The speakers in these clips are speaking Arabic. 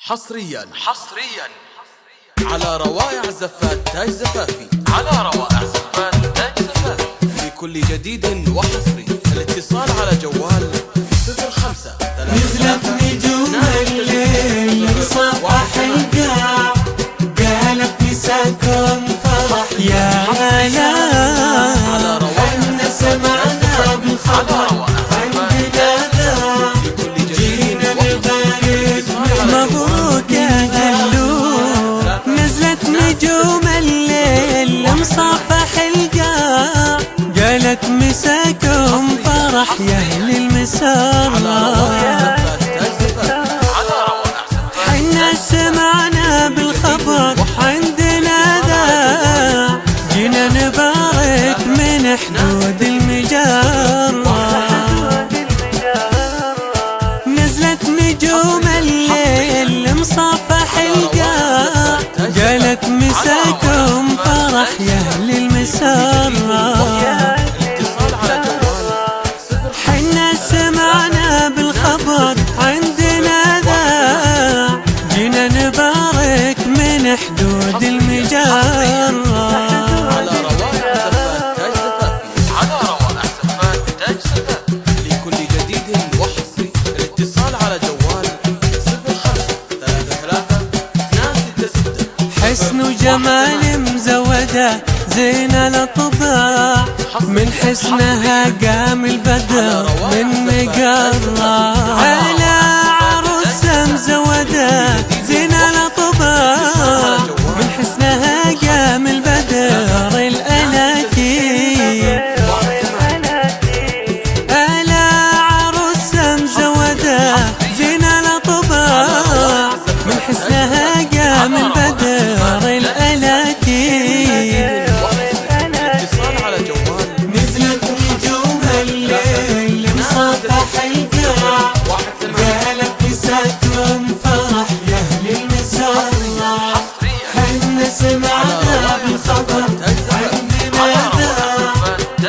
حصريا على روائع زفات تاج زفافي في كل جديد وحصري. الاتصال على جوال 05 نزلت نجوم الليل صباح القاع، قالت مساكم فرح يا علا. احنا سمعنا بالخبر عندنا ذا، جينا نبارك مبروك يا هلو. نزلت نجوم الليل مصباح القاع، قالت مساكم فرح يا اهل المسار. حنا سمعنا بالخبر عندنا ذا، جينا نبارك من حدود المجرة. نزلت نجوم الليل مصباح القاع، قالت مساكم فرح يا اهل المسار. حنا سمعنا بالخبر عندنا ذا، جينا نبارك من حدود المجرة. لكل جديد وحصري الاتصال على جوال 0533 حسن وجمال مزودة زين الأطباع، من حسنها قام البدر من مقرة. على عروسة مزودة زين الأطباع، من حسنها قام البدر الأناكيل. على عروسة مزودة زين الأطباع، من حسنها قام البدر الأناكيل. نزلت نجوم الليل مصباح القاع، قالت مساكم فرح يا اهل المسار. حنا سمعنا بالخبر عندنا ذا،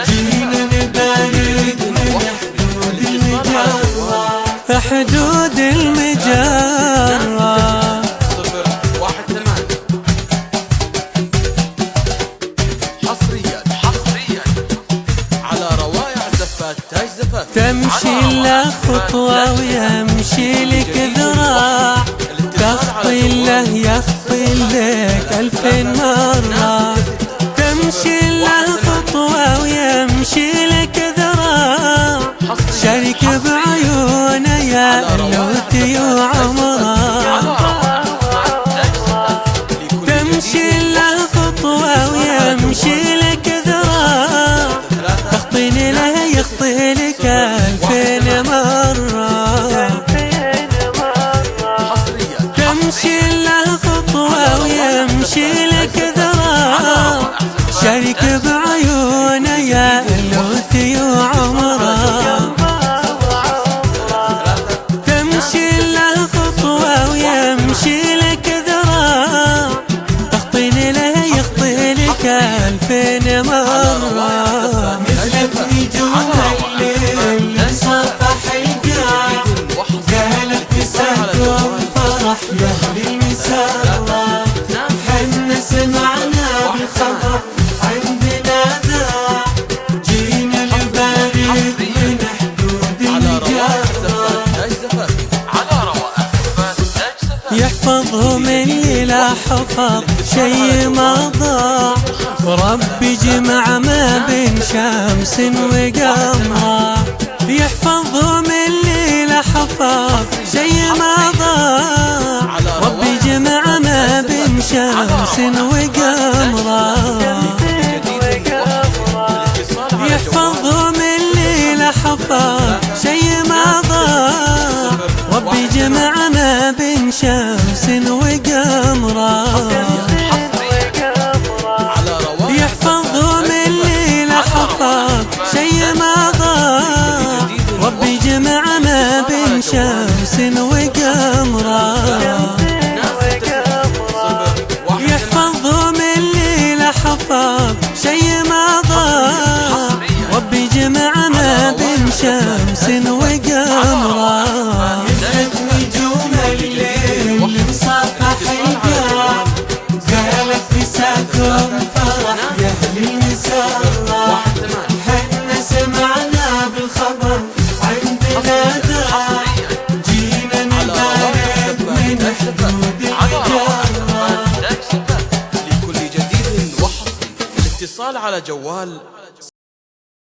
جينا نبارك من حدود المجرة. حدود المجرة. تاج زفافي. تمشي له خطوة ويمشي لك ذراع، تخطي له يخطي لك 2000 مرة. تمشي له خطوة ويمشي لك ذراع، شارك بعيونه يا قلوتي وعمره. تمشي له خطوة ويمشي لك ذراع، تخطيني له يخطي لك 2000 مرة. تمشي له خطوة ويمشي لك ذراع، شارك بعيونه يا قلوتي وعمره. تمشي له خطوة ويمشي لك ذراع، تخطيني له يخطي لك 2000 مرة. نزلت نجوم الليل صباح القاع، قالت مساكم فرح يا اهل المسار. حنا سمعنا بالخبر عندنا ذا، جينا نبارك من حدود المجرة. يحفظهم اللي لا حفظ شي ما ضاع، وربي جمع ما بين شمس وقمر. يحفظهم اللي لا حفظ شي ما ضاع، ربي جمع ما بين شمس وقمر. يحفظهم اللي لا حفظ شي ما ضاع، ربي جمع ما بين شمس وقمر. يحفظهم اللي لا حفظ شي ما ضاع، ربي جمع ما بين شمس وقمر. يحفظهم اللي لا حفظ شي ما ضاع، ربي جمع ما بين شمس وقمر. نجوم الليل الاتصال على جوال